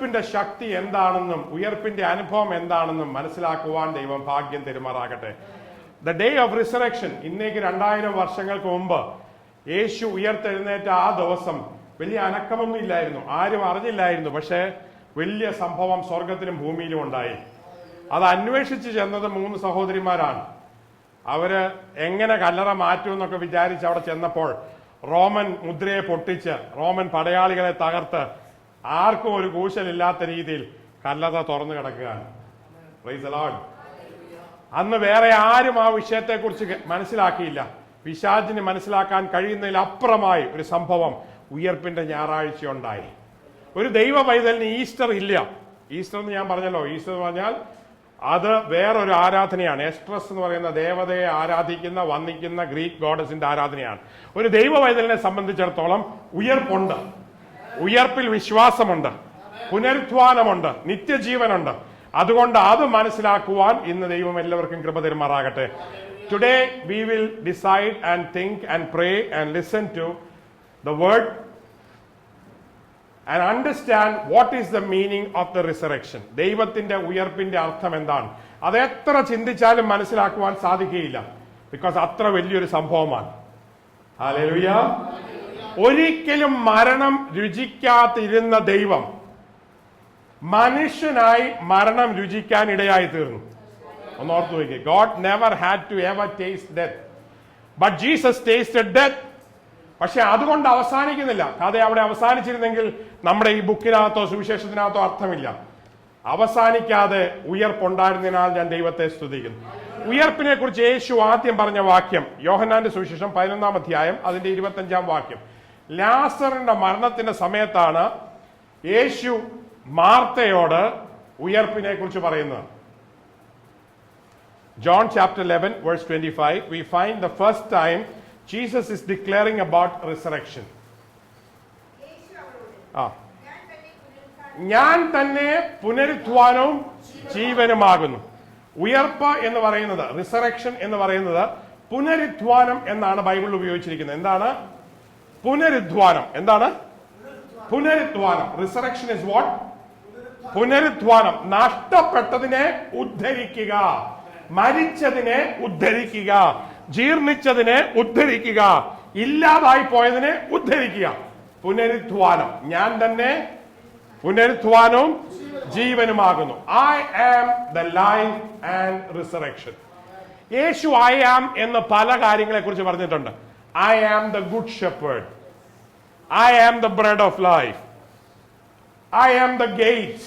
ഉയർപ്പിന്റെ ശക്തി എന്താണെന്നും ഉയർപ്പിന്റെ അനുഭവം എന്താണെന്നും മനസ്സിലാക്കുവാൻ ദൈവം ഭാഗ്യം തരുമാറാകട്ടെ. ദ ഡേ ഓഫ് റിസറക്ഷൻ, ഇന്നേക്ക് 2000 വർഷങ്ങൾക്ക് മുമ്പ് യേശു ഉയർത്തെഴുന്നേറ്റ ആ ദിവസം വലിയ അനക്കമൊന്നും ഇല്ലായിരുന്നു, ആരും അറിഞ്ഞില്ലായിരുന്നു. പക്ഷേ വലിയ സംഭവം സ്വർഗത്തിലും ഭൂമിയിലും ഉണ്ടായി. അത് അന്വേഷിച്ച് ചെന്നത് 3 സഹോദരിമാരാണ്. അവര് എങ്ങനെ കല്ലറ മാറ്റുമെന്നൊക്കെ വിചാരിച്ച് അവിടെ ചെന്നപ്പോൾ റോമൻ മുദ്രയെ പൊട്ടിച്ച് റോമൻ പടയാളികളെ തകർത്ത് ആർക്കും ഒരു കൂശലില്ലാത്ത രീതിയിൽ കല്ലറ തുറന്നു കിടക്കുകയാണ്. Price the Lord. അന്ന് വേറെ ആരും ആ വിഷയത്തെക്കുറിച്ച് മനസ്സിലാക്കിയില്ല. പിശാചിന് മനസ്സിലാക്കാൻ കഴിയുന്നതിൽ അപ്പുറമായി ഒരു സംഭവം ഉയർപ്പിന്റെ ഞായറാഴ്ച ഉണ്ടായി. ഒരു ദൈവ പൈതലിന് ഈസ്റ്റർ ഇല്ല. ഈസ്റ്റർ എന്ന് ഞാൻ പറഞ്ഞല്ലോ, ഈസ്റ്റർ എന്ന് പറഞ്ഞാൽ അത് വേറൊരു ആരാധനയാണ്. എസ്ട്രസ് എന്ന് പറയുന്ന ദേവതയെ ആരാധിക്കുന്ന വന്ദിക്കുന്ന ഗ്രീക്ക് ഗോഡസിന്റെ ആരാധനയാണ്. ഒരു ദൈവ പൈതലിനെ സംബന്ധിച്ചിടത്തോളം ഉയർപ്പുണ്ട്, ഉയർപ്പിൽ വിശ്വാസമുണ്ട്, പുനരുത്ഥാനമുണ്ട്, നിത്യജീവനുണ്ട്. അതുകൊണ്ട് അത് മനസ്സിലാക്കുവാൻ ഇന്ന് ദൈവം എല്ലാവർക്കും കൃപ തരുമാറാകട്ടെ. Today we will decide and think and pray and listen to the word and understand what is the meaning of the resurrection. ദൈവത്തിന്റെ ഉയർപ്പിന്റെ അർത്ഥം എന്താണ്? അത് എത്ര ചിന്തിച്ചാലും മനസ്സിലാക്കുവാൻ സാധിക്കുകയില്ല. ബിക്കോസ് അത്ര വലിയൊരു സംഭവമാണ്. ഹല്ലേലൂയ. ഒരിക്കലും മരണം രുചിക്കാതിരുന്ന ദൈവം മനുഷ്യനായി മരണം രുചിക്കാൻ ഇടയായി തീർന്നു. ഒന്ന് ഓർത്തു വയ്ക്കുക. God never had to ever taste death, but Jesus tasted death. പക്ഷെ അതുകൊണ്ട് അവസാനിക്കുന്നില്ല. കഥ അവിടെ അവസാനിച്ചിരുന്നെങ്കിൽ നമ്മുടെ ഈ ബുക്കിനകത്തോ സുവിശേഷത്തിനകത്തോ അർത്ഥമില്ല. അവസാനിക്കാതെ ഉയർപ്പുണ്ടായിരുന്നതിനാൽ ഞാൻ ദൈവത്തെ സ്തുതിക്കുന്നു. ഉയർപ്പിനെ കുറിച്ച് യേശു ആദ്യം പറഞ്ഞ വാക്യം യോഹന്നാന്റെ സുവിശേഷം 11-ാം അധ്യായം അതിന്റെ 25-ാം വാക്യം. ലാസറിന്റെ മരണത്തിന്റെ സമയത്താണ് യേശു മാർത്തയോട് ഉയർപ്പിനെ കുറിച്ച് പറയുന്നത്. John chapter 11 verse 25, we find the first time Jesus is declaring about resurrection. ഞാൻ തന്നെ പുനരുത്ഥാനവും ജീവനുമാകുന്നു. ഉയർപ്പ് എന്ന് പറയുന്നത്, റിസറക്ഷൻ എന്ന് പറയുന്നത് പുനരുത്ഥാനം എന്നാണ് ബൈബിളിൽ ഉപയോഗിച്ചിരിക്കുന്നത്. എന്താണ് പുനരുത്ഥാനം? എന്താണ് പുനരുത്ഥാനം? Resurrection is what? പുനരുത്ഥാനം. നഷ്ടപ്പെട്ടതിനെ ഉദ്ധരിക്കുക, മരിച്ചതിനെ ഉദ്ധരിക്കുക, ജീർണിച്ചതിനെ ഉദ്ധരിക്കുക, ഇല്ലാതായി പോയതിനെ ഉദ്ധരിക്കുക. പുനരുത്ഥാനം. ഞാൻ തന്നെ പുനരുത്ഥാനവും ജീവനുമാകുന്നു. I am the life and resurrection. Yesu I am എന്ന് പല കാര്യങ്ങളെ കുറിച്ച് പറഞ്ഞിട്ടുണ്ട്. I am the good shepherd, I am the bread of life, I am the gate.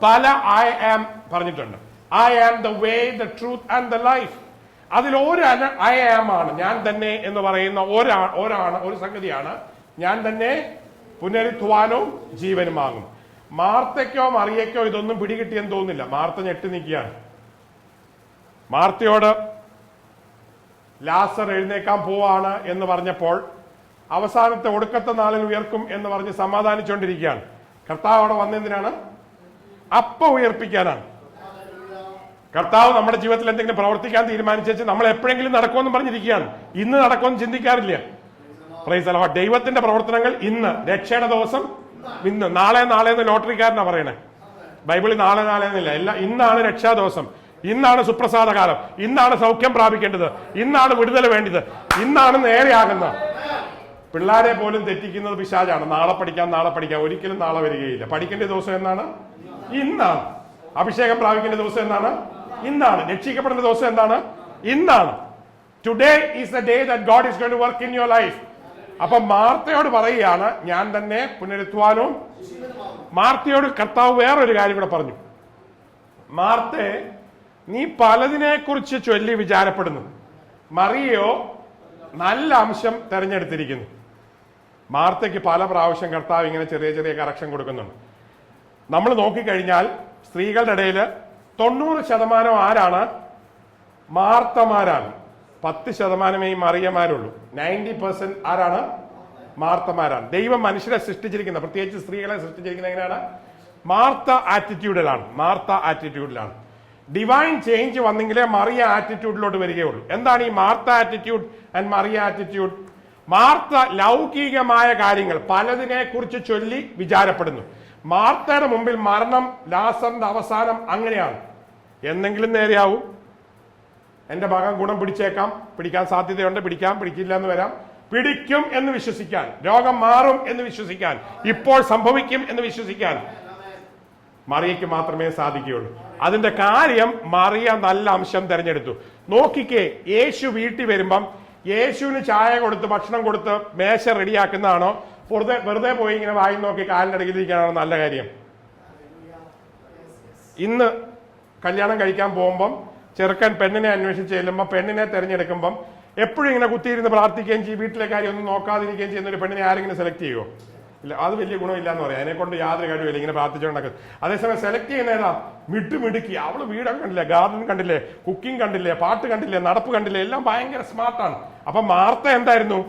പല ഐ ആം പറഞ്ഞിട്ടുണ്ട്. I am the way, the truth and the life. അതിൽ ഒരു I am ആണ്, ഞാൻ തന്നെ എന്ന് പറയുന്ന ഒരു സംഗതിയാണ് ഞാൻ തന്നെ പുനരുത്ഥാനവും ജീവനുമാകും. മാർത്തയ്ക്കോ മറിയയ്ക്കോ ഇതൊന്നും പിടികിട്ടിയെന്ന് തോന്നുന്നില്ല. മാർത്ത ഞെട്ടി നിൽക്കുകയാണ്. മാർത്തയോട് ലാസർ എഴുന്നേക്കാൻ പോവാണ് എന്ന് പറഞ്ഞപ്പോൾ അവസാനത്തെ ഒടുക്കത്തെ നാളിൽ ഉയർക്കും എന്ന് പറഞ്ഞ് സമാധാനിച്ചുകൊണ്ടിരിക്കുകയാണ്. കർത്താവ് അവിടെ വന്നെന്തിനാണ്? അപ്പം ഉയർപ്പിക്കാനാണ്. കർത്താവ് നമ്മുടെ ജീവിതത്തിൽ എന്തെങ്കിലും പ്രവർത്തിക്കാൻ തീരുമാനിച്ചു നമ്മൾ എപ്പോഴെങ്കിലും നടക്കുമെന്ന് പറഞ്ഞിരിക്കുകയാണ്. ഇന്ന് നടക്കുമെന്ന് ചിന്തിക്കാറില്ല. Price the Lord. ദൈവത്തിന്റെ പ്രവർത്തനങ്ങൾ ഇന്ന്, രക്ഷയുടെ ദിവസം ഇന്ന്. നാളെ എന്ന് ലോട്ടറിക്കാരനാ പറയണേ. ബൈബിളിൽ നാളെ എന്നില്ല. എല്ലാം ഇന്നാണ് രക്ഷാ ദിവസം, ഇന്നാണ് സുപ്രസാദ കാലം, ഇന്നാണ് സൗഖ്യം പ്രാപിക്കേണ്ടത്, ഇന്നാണ് വിടുതൽ വേണ്ടത്, ഇന്നാണ് നേരെയാകുന്നത്. പിള്ളേരെ പോലും തെറ്റിക്കുന്നത് പിശാചാണ്. നാളെ പഠിക്കാം. ഒരിക്കലും നാളെ വരികയില്ല. പഠിക്കേണ്ട ദിവസം എന്നാണ്? ഇന്നാണ്. അഭിഷേകം പ്രാപിക്കേണ്ട ദിവസം എന്നാണ്? ഇന്നാണ്. രക്ഷിക്കപ്പെടുന്ന ദിവസം എന്താണ്? ഇന്നാണ്. Today is the day that God is going to work in your life. അപ്പൊ മാർത്തയോട് പറയുകയാണ് ഞാൻ തന്നെ പുനരുത്ഥാനവും. മാർത്തയോട് കർത്താവ് വേറൊരു കാര്യം കൂടെ പറഞ്ഞു. മാർത്തേ, നീ പലതിനെ കുറിച്ച് ചൊല്ലി വിചാരപ്പെടുന്നു, മറിയോ നല്ല അംശം തെരഞ്ഞെടുത്തിരിക്കുന്നു. മാർത്തയ്ക്ക് പല പ്രാവശ്യം കർത്താവ് ഇങ്ങനെ ചെറിയ ചെറിയ കറക്ഷൻ കൊടുക്കുന്നുണ്ട്. നമ്മൾ നോക്കിക്കഴിഞ്ഞാൽ സ്ത്രീകളുടെ ഇടയിൽ 90% ആരാണ്? മാർത്തമാരാണ്. 10% മറിയമാരുള്ളൂ. 90% ആരാണ്? മാർത്തമാരാണ്. ദൈവം മനുഷ്യരെ സൃഷ്ടിച്ചിരിക്കുന്നത്, പ്രത്യേകിച്ച് സ്ത്രീകളെ സൃഷ്ടിച്ചിരിക്കുന്നത് എങ്ങനെയാണ്? മാർത്ത ആറ്റിറ്റ്യൂഡിലാണ്. ഡിവൈൻ ചേഞ്ച് വന്നെങ്കിലേ മറിയ ആറ്റിറ്റ്യൂഡിലോട്ട് വരികയുള്ളൂ. എന്താണ് ഈ Martha attitude and Mariya attitude? Martha ലൗകികമായ കാര്യങ്ങൾ പലതിനെ കുറിച്ച് ചൊല്ലി വിചാരപ്പെടുന്നു. മാർത്തയുടെ മുമ്പിൽ മരണം, ലാസറിന്റെ അവസാനം അങ്ങനെയാണ്. എന്തെങ്കിലും നേരെയാവും. എന്റെ മകൻ ഗുണം പിടിച്ചേക്കാം, പിടിക്കാൻ സാധ്യതയുണ്ട്, പിടിക്കില്ല എന്ന് വരാം. പിടിക്കും എന്ന് വിശ്വസിക്കാൻ, രോഗം മാറും എന്ന് വിശ്വസിക്കാൻ, ഇപ്പോൾ സംഭവിക്കും എന്ന് വിശ്വസിക്കാൻ മറിയയ്ക്ക് മാത്രമേ സാധിക്കുകയുള്ളൂ. അതിന്റെ കാര്യം മറിയ നല്ല അംശം തെരഞ്ഞെടുത്തു. നോക്കിക്കേ, യേശു വീട്ടിൽ വരുമ്പം യേശുവിന് ചായ കൊടുത്ത് ഭക്ഷണം കൊടുത്ത് മേശ റെഡിയാക്കുന്നതാണോ, വെറുതെ പോയി ഇങ്ങനെ വായി നോക്കി കാലിന്റെ അടങ്ങിയിരിക്കാനാണോ നല്ല കാര്യം? ഇന്ന് കല്യാണം കഴിക്കാൻ പോകുമ്പം ചെറുക്കൻ പെണ്ണിനെ അന്വേഷിച്ച് ചെല്ലുമ്പോൾ പെണ്ണിനെ തെരഞ്ഞെടുക്കുമ്പം എപ്പോഴും ഇങ്ങനെ കുത്തിയിരുന്ന് പ്രാർത്ഥിക്കുകയും ചെയ്യും, വീട്ടിലെ കാര്യം ഒന്നും നോക്കാതിരിക്കുകയും ചെയ്യുന്ന ഒരു പെണ്ണിനെ ആരെങ്കിലും സെലക്ട് ചെയ്യുമോ? ഇല്ല. അത് വലിയ ഗുണമില്ല എന്ന് പറയാം. അതിനെക്കൊണ്ട് യാതൊരു കഴിവില്ല ഇങ്ങനെ പ്രാർത്ഥിച്ചുകൊണ്ടൊക്കെ. അതേസമയം സെലക്ട് ചെയ്യുന്ന ഏതാ? മിടുക്കി. അവള് വീടൊക്കെ കണ്ടില്ലേ, ഗാർഡൻ കണ്ടില്ലേ, കുക്കിംഗ് കണ്ടില്ലേ, പാട്ട് കണ്ടില്ലേ, നടപ്പ് കണ്ടില്ലേ, എല്ലാം ഭയങ്കര സ്മാർട്ടാണ്. അപ്പൊ മാർത്ത എന്തായിരുന്നു?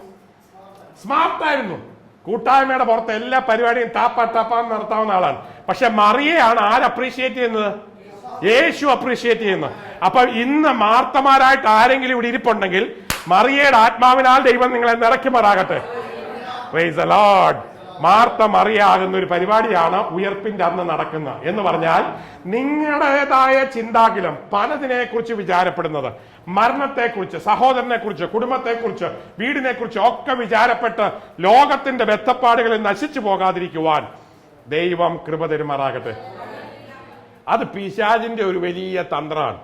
സ്മാർട്ടായിരുന്നു. കൂട്ടായ്മയുടെ പുറത്ത് എല്ലാ പരിപാടിയും ടാപ്പാന്ന് നടത്താവുന്ന ആളാണ്. പക്ഷെ മറിയെയാണ് ആര് അപ്രീഷിയേറ്റ് ചെയ്യുന്നത്? യേശു അപ്രീഷിയേറ്റ് ചെയ്യുന്നത്. അപ്പൊ ഇന്ന് മാർത്തമാരായിട്ട് ആരെങ്കിലും ഇവിടെ ഇരിപ്പുണ്ടെങ്കിൽ മറിയയുടെ ആത്മാവിനാൽ ദൈവം നിങ്ങളെ നിറയ്ക്കുമാറാകട്ടെ. Praise the Lord. മാർത്ത മറിയാകുന്ന ഒരു പരിപാടിയാണ് ഉയർപ്പിന്റെ അന്ന് നടക്കുന്നത്. എന്ന് പറഞ്ഞാൽ നിങ്ങളുടേതായ ചിന്താകിലം പലതിനെ കുറിച്ച് വിചാരപ്പെടുന്നത്, മരണത്തെക്കുറിച്ച്, സഹോദരനെ കുറിച്ച്, കുടുംബത്തെക്കുറിച്ച്, വീടിനെ കുറിച്ച് ഒക്കെ വിചാരപ്പെട്ട് ലോകത്തിന്റെ ബന്ധപ്പാടുകളിൽ നശിച്ചു പോകാതിരിക്കുവാൻ ദൈവം കൃപ തരുമാറാകട്ടെ. അത് പിശാചിന്റെ ഒരു വലിയ തന്ത്രമാണ്.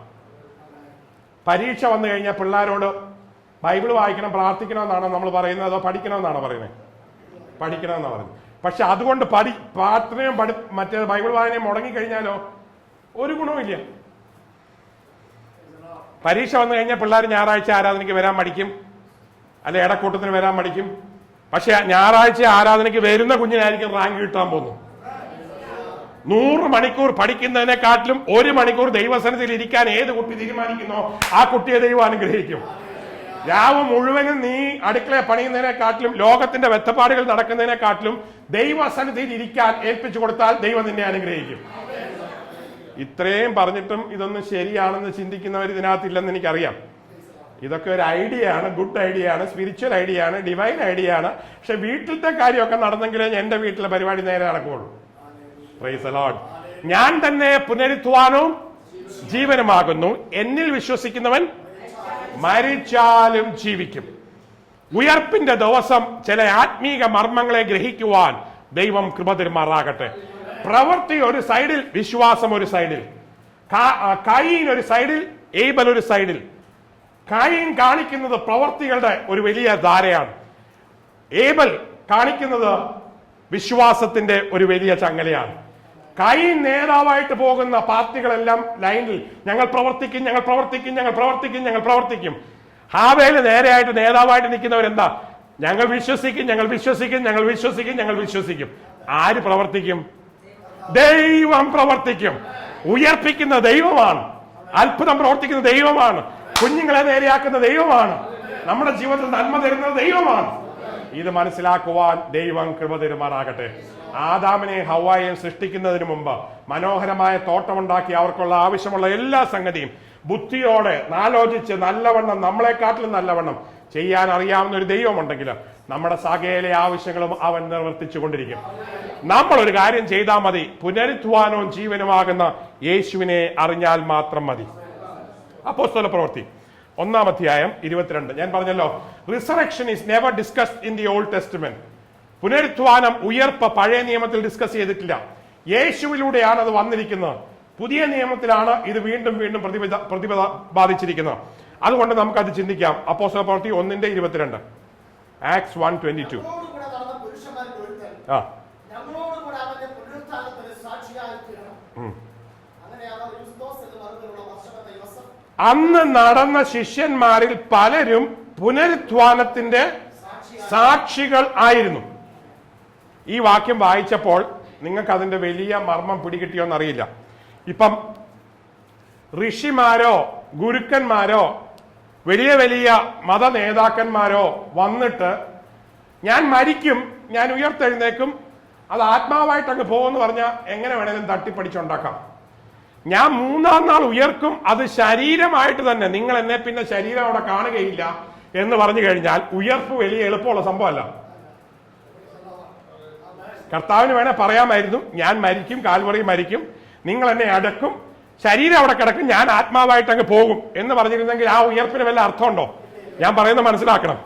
പരീക്ഷ വന്നു കഴിഞ്ഞാൽ പിള്ളേരോട് ബൈബിൾ വായിക്കണം, പ്രാർത്ഥിക്കണമെന്നാണോ നമ്മൾ പറയുന്നത്, അതോ പഠിക്കണമെന്നാണോ പറയുന്നത്? പഠിക്കണമെന്നാണ് പറയുന്നത്. പക്ഷെ അതുകൊണ്ട് പ്രാർത്ഥനയും മറ്റേ ബൈബിൾ വായനയും മുടങ്ങിക്കഴിഞ്ഞാലോ ഒരു ഗുണവുമില്ല. പരീക്ഷ വന്നു കഴിഞ്ഞാൽ പിള്ളേർ ഞായറാഴ്ച ആരാധനയ്ക്ക് വരാൻ മടിക്കും, അല്ലെ ഇടക്കൂട്ടത്തിന് വരാൻ മടിക്കും. പക്ഷെ ഞായറാഴ്ച ആരാധനയ്ക്ക് വരുന്ന കുഞ്ഞിനായിരിക്കും റാങ്ക് കിട്ടാൻ പോകുന്നു. 100 മണിക്കൂർ പഠിക്കുന്നതിനെക്കാട്ടിലും 1 മണിക്കൂർ ദൈവസന്നിധിയിൽ ഇരിക്കാൻ ഏത് കുട്ടി തീരുമാനിക്കുന്നോ ആ കുട്ടിയെ ദൈവം അനുഗ്രഹിക്കും. രാവ് മുഴുവനും നീ അടുക്കള പണിയുന്നതിനെക്കാട്ടിലും ലോകത്തിന്റെ വെത്തപ്പാടുകൾ നടക്കുന്നതിനെക്കാട്ടിലും ദൈവസന്നിധിയിൽ ഇരിക്കാൻ ഏൽപ്പിച്ചു കൊടുത്താൽ ദൈവം നിന്നെ അനുഗ്രഹിക്കും. ഇത്രയും പറഞ്ഞിട്ടും ഇതൊന്നും ശരിയാണെന്ന് ചിന്തിക്കുന്നവർ ഇതിനകത്തില്ലെന്ന് എനിക്കറിയാം. ഇതൊക്കെ ഒരു ഐഡിയ ആണ്, ഗുഡ് ഐഡിയ ആണ്, സ്പിരിച്വൽ ഐഡിയ ആണ്, ഡിവൈൻ ഐഡിയ ആണ്. പക്ഷെ വീട്ടിലത്തെ കാര്യമൊക്കെ നടന്നെങ്കിലേ എന്റെ വീട്ടിലെ പരിപാടി നേരെ നടക്കുകയുള്ളൂ. Price the Lord. ഞാൻ തന്നെ പുനരുത്ഥാനവും ജീവനുമാകുന്നു, എന്നിൽ വിശ്വസിക്കുന്നവൻ മരിച്ചാലും ജീവിക്കും. ഉയർപ്പിന്റെ ദിവസം ചില ആത്മീക മർമ്മങ്ങളെ ഗ്രഹിക്കുവാൻ ദൈവം കൃപ തരുമാറാകട്ടെ. പ്രവൃത്തി ഒരു സൈഡിൽ, വിശ്വാസം ഒരു സൈഡിൽ. കയീൻ ഒരു സൈഡിൽ, ഏബൽ ഒരു സൈഡിൽ. കയീൻ കാണിക്കുന്നത് പ്രവൃത്തികളുടെ ഒരു വലിയ ധാരയാണ്. ഏബൽ കാണിക്കുന്നത് വിശ്വാസത്തിന്റെ ഒരു വലിയ ചങ്ങലയാണ്. കയീൻ നേതാവായിട്ട് പോകുന്ന പാർട്ടികളെല്ലാം ലൈനിൽ ഞങ്ങൾ പ്രവർത്തിക്കും, ഞങ്ങൾ പ്രവർത്തിക്കും, ഞങ്ങൾ പ്രവർത്തിക്കും, ഞങ്ങൾ പ്രവർത്തിക്കും. ഹാവേല് നേരെയായിട്ട് നേതാവായിട്ട് നിൽക്കുന്നവരെന്താ? ഞങ്ങൾ വിശ്വസിക്കും, ഞങ്ങൾ വിശ്വസിക്കും, ഞങ്ങൾ വിശ്വസിക്കും, ഞങ്ങൾ വിശ്വസിക്കും. ആര് പ്രവർത്തിക്കും? ദൈവം പ്രവർത്തിക്കും. ഉയർപ്പിക്കുന്ന ദൈവമാണ്, അത്ഭുതം പ്രവർത്തിക്കുന്ന ദൈവമാണ്, കുഞ്ഞുങ്ങളെ നേരെയാക്കുന്ന ദൈവമാണ്, നമ്മുടെ ജീവിതത്തിൽ നന്മ തരുന്നത് ദൈവമാണ്. ഇത് മനസ്സിലാക്കുവാൻ ദൈവം കൃപ തരുമാറാകട്ടെ. ആദാമിനെ ഹവ്വായെയും സൃഷ്ടിക്കുന്നതിന് മുമ്പ് മനോഹരമായ തോട്ടമുണ്ടാക്കി അവർക്കുള്ള ആവശ്യമുള്ള എല്ലാ സംഗതിയും ബുദ്ധിയോടെ ആലോചിച്ച് നല്ലവണ്ണം, നമ്മളെക്കാട്ടിലും നല്ലവണ്ണം ചെയ്യാൻ അറിയാവുന്ന ഒരു ദൈവമുണ്ടെങ്കിൽ നമ്മുടെ സകല ആവശ്യങ്ങളും അവൻ നിവർത്തിച്ചു കൊണ്ടിരിക്കും. നമ്മളൊരു കാര്യം ചെയ്താൽ മതി, പുനരുത്ഥാനവും ജീവനുമാകുന്ന യേശുവിനെ അറിഞ്ഞാൽ മാത്രം മതി. അപ്പോസ്തല പ്രവൃത്തി 1-ാം അധ്യായം 22. ഞാൻ പറഞ്ഞല്ലോ, resurrection is never discussed in the old testament. പുനരുത്ഥാനം, ഉയർപ്പ് പഴയ നിയമത്തിൽ ഡിസ്കസ് ചെയ്തിട്ടില്ല. യേശുവിലൂടെയാണ് അത് വന്നിരിക്കുന്നത്. പുതിയ നിയമത്തിലാണ് ഇത് വീണ്ടും വീണ്ടും പ്രതിപാദിച്ചിരിക്കുന്നത്. അതുകൊണ്ട് നമുക്കത് ചിന്തിക്കാം. അപ്പോസ്തല പ്രവൃത്തി 1:22, ആക്ട്സ് 1:22. അന്ന് നടന്ന ശിഷ്യന്മാരിൽ പലരും പുനരുത്ഥാനത്തിന്റെ സാക്ഷികൾ ആയിരുന്നു. ഈ വാക്യം വായിച്ചപ്പോൾ നിങ്ങൾക്ക് അതിന്റെ വലിയ മർമ്മം പിടികിട്ടിയോന്നറിയില്ല. ഇപ്പം ഋഷിമാരോ ഗുരുക്കന്മാരോ വലിയ വലിയ മത നേതാക്കന്മാരോ വന്നിട്ട് ഞാൻ മരിക്കും, ഞാൻ ഉയർത്തെഴുന്നേക്കും, അത് ആത്മാവായിട്ട് അങ്ങ് പോകുമെന്ന് പറഞ്ഞാൽ എങ്ങനെ വേണേലും തട്ടിപ്പടിച്ചുണ്ടാക്കാം. ഞാൻ 3-ാം നാൾ ഉയർക്കും, അത് ശരീരമായിട്ട് തന്നെ, നിങ്ങൾ എന്നെ പിന്നെ ശരീരം അവിടെ കാണുകയില്ല എന്ന് പറഞ്ഞു കഴിഞ്ഞാൽ ഉയർപ്പ് വലിയ എളുപ്പമുള്ള സംഭവമല്ല. കർത്താവിന് വേണേ പറയാമായിരുന്നു, ഞാൻ മരിക്കും, കാൽവറി മരിക്കും, നിങ്ങൾ എന്നെ അടക്കും, ശരീരം അവിടെ കിടക്കും, ഞാൻ ആത്മാവായിട്ട് അങ്ങ് പോകും എന്ന് പറഞ്ഞിരുന്നെങ്കിൽ ആ ഉയർപ്പിന് വല്ല അർത്ഥമുണ്ടോ? ഞാൻ പറയുന്നത് മനസ്സിലാക്കണം.